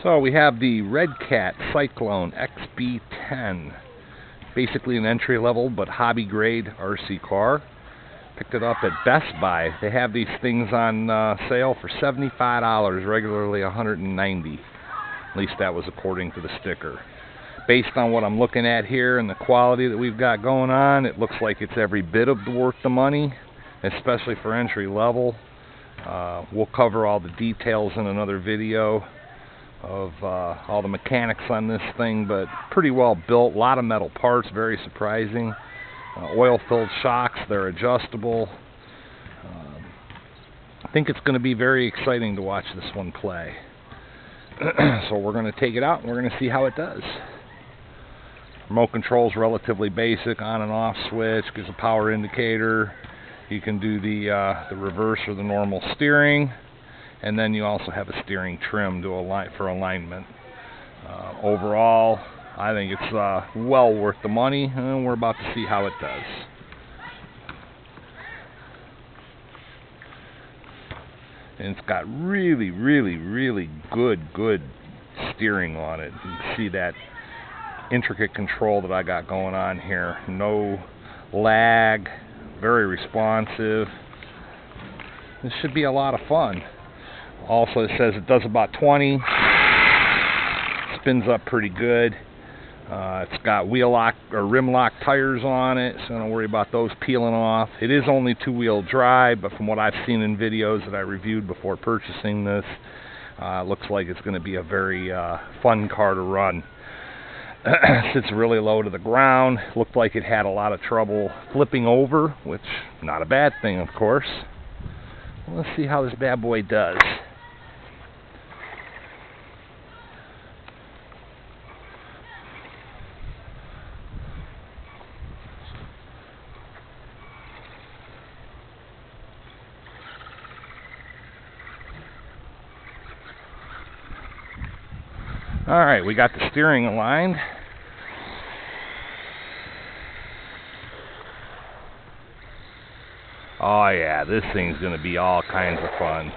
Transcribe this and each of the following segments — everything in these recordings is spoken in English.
So we have the Redcat Cyclone XB10. Basically an entry-level but hobby-grade RC car. Picked it up at Best Buy. They have these things on sale for $75, regularly $190. At least that was according to the sticker. Based on what I'm looking at here and the quality that we've got going on, it looks like it's every bit of worth the money, especially for entry-level. We'll cover all the details in another video of all the mechanics on this thing, but pretty well built. A lot of metal parts, very surprising. Oil-filled shocks, they're adjustable. I think it's going to be very exciting to watch this one play. So we're going to take it out and we're going to see how it does. Remote control is relatively basic, on and off switch, gives a power indicator. You can do the reverse or the normal steering, and then you also have a steering trim to for alignment. Overall, I think it's well worth the money, and we're about to see how it does. And it's got really, really, really good steering on it. You can see that intricate control that I got going on here. No lag, very responsive. This should be a lot of fun. Also, it says it does about 20. Spins up pretty good. It's got wheel lock or rim lock tires on it, so don't worry about those peeling off. It is only two-wheel drive, but from what I've seen in videos that I reviewed before purchasing this, looks like it's going to be a very fun car to run. Sits really low to the ground. Looked like it had a lot of trouble flipping over, which not a bad thing, of course. Let's see how this bad boy does. Alright, we got the steering aligned. Oh yeah, this thing's going to be all kinds of fun.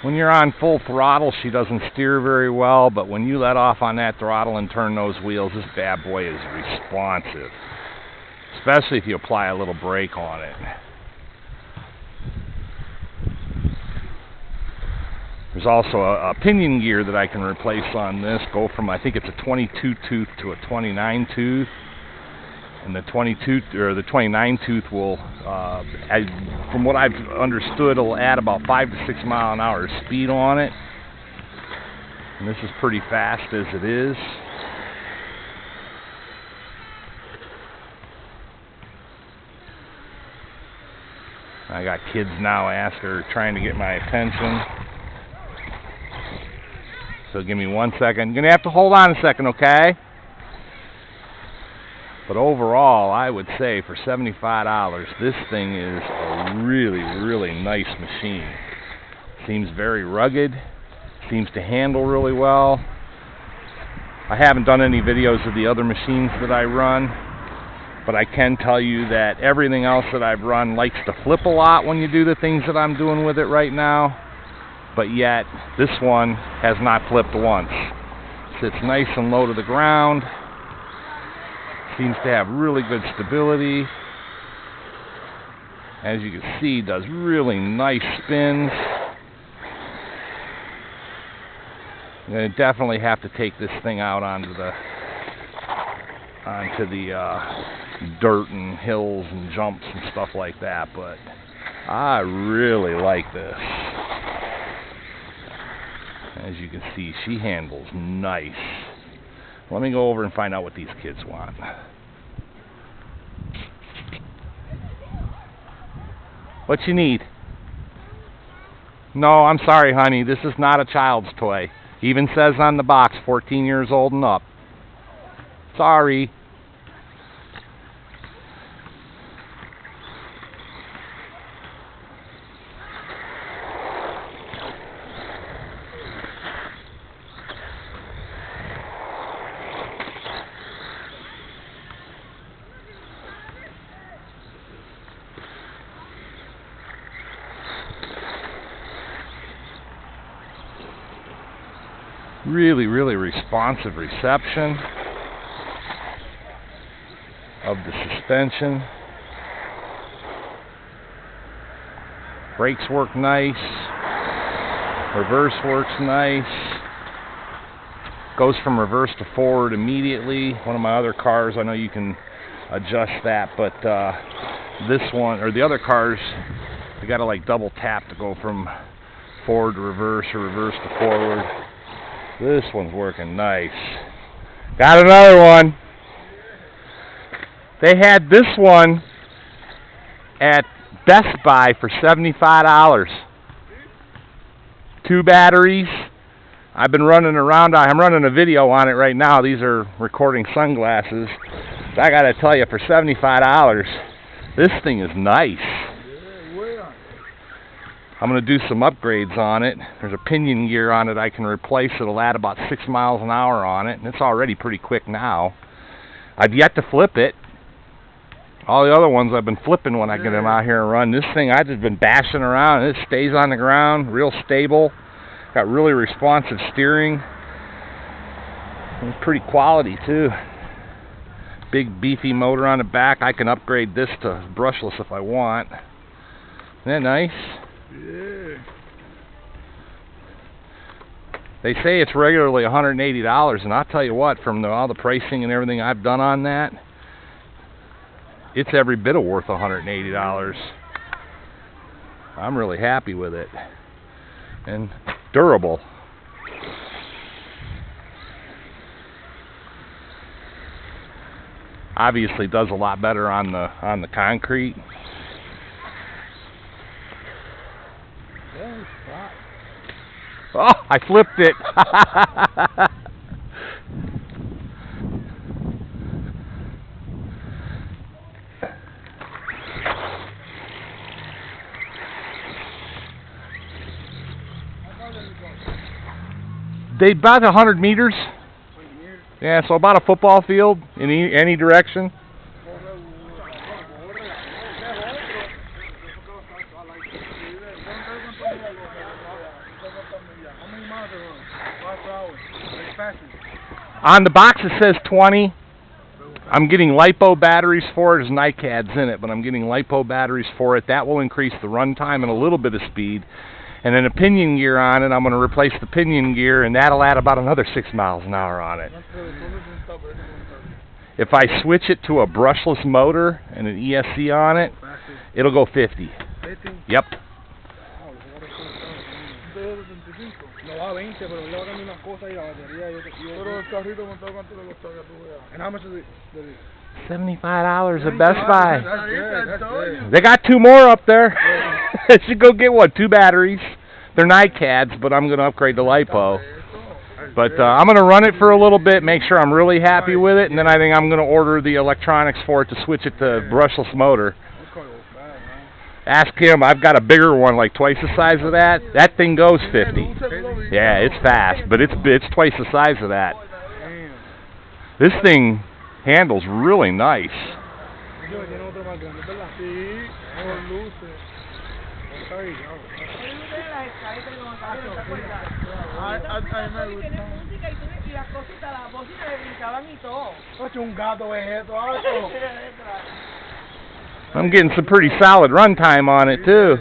When you're on full throttle, she doesn't steer very well, but when you let off on that throttle and turn those wheels, this bad boy is responsive. Especially if you apply a little brake on it. There's also a pinion gear that I can replace on this. Go from, I think it's a 22 tooth to a 29 tooth. And the 29 tooth will, from what I've understood, it'll add about 5 to 6 mile an hour speed on it. And this is pretty fast as it is. I got kids now trying to get my attention. So give me 1 second. You're going to have to hold on a second, okay? But overall, I would say for $75, this thing is a really, really nice machine. Seems very rugged. Seems to handle really well. I haven't done any videos of the other machines that I run, but I can tell you that everything else that I've run likes to flip a lot when you do the things that I'm doing with it right now. But yet, this one has not flipped once. Sits nice and low to the ground. Seems to have really good stability. As you can see, does really nice spins. I'm going to definitely have to take this thing out onto the dirt and hills and jumps and stuff like that, but I really like this. As you can see, she handles nice. Let me go over and find out what these kids want. What you need? No, I'm sorry, honey. This is not a child's toy. Even says on the box, 14 years old and up. Sorry. Really, really responsive reception of the suspension. Brakes work nice. Reverse works nice. Goes from reverse to forward immediately. One of my other cars, I know you can adjust that, but this one, or the other cars, you gotta like double tap to go from forward to reverse or reverse to forward. This one's working nice. Got another one. They had this one at Best Buy for $75. 2 batteries. I've been running around. I'm running a video on it right now. These are recording sunglasses. But I gotta tell you, for $75, this thing is nice. I'm gonna do some upgrades on it. There's a pinion gear on it I can replace. It'll add about 6 miles an hour on it, and it's already pretty quick now. I've yet to flip it. All the other ones I've been flipping when I get them out here and run. This thing I've just been bashing around, and it stays on the ground, real stable. Got really responsive steering. And pretty quality too. Big beefy motor on the back. I can upgrade this to brushless if I want. Isn't that nice? Yeah. They say it's regularly $180, and I'll tell you what, from all the pricing and everything I've done on that, it's every bit of worth $180. I'm really happy with it. And durable. Obviously does a lot better on the concrete. Oh, I flipped it. They about 100 meters. Yeah, so about a football field in any direction. On the box it says 20. I'm getting LiPo batteries for it. There's NiCads in it, but I'm getting LiPo batteries for it. That will increase the runtime and a little bit of speed. And then a pinion gear on it, I'm going to replace the pinion gear, and that'll add about another 6 miles an hour on it. If I switch it to a brushless motor and an ESC on it, it'll go 50. Yep. $75 at Best Buy. They got 2 more up there. I should go get one. 2 batteries. They're NiCads, but I'm going to upgrade to LiPo. But I'm going to run it for a little bit, make sure I'm really happy with it, and then I think I'm going to order the electronics for it to switch it to brushless motor. Ask him. I've got a bigger one, like twice the size of that. That thing goes 50. Yeah, it's fast, but it's twice the size of that. This thing handles really nice. I'm getting some pretty solid run time on it too.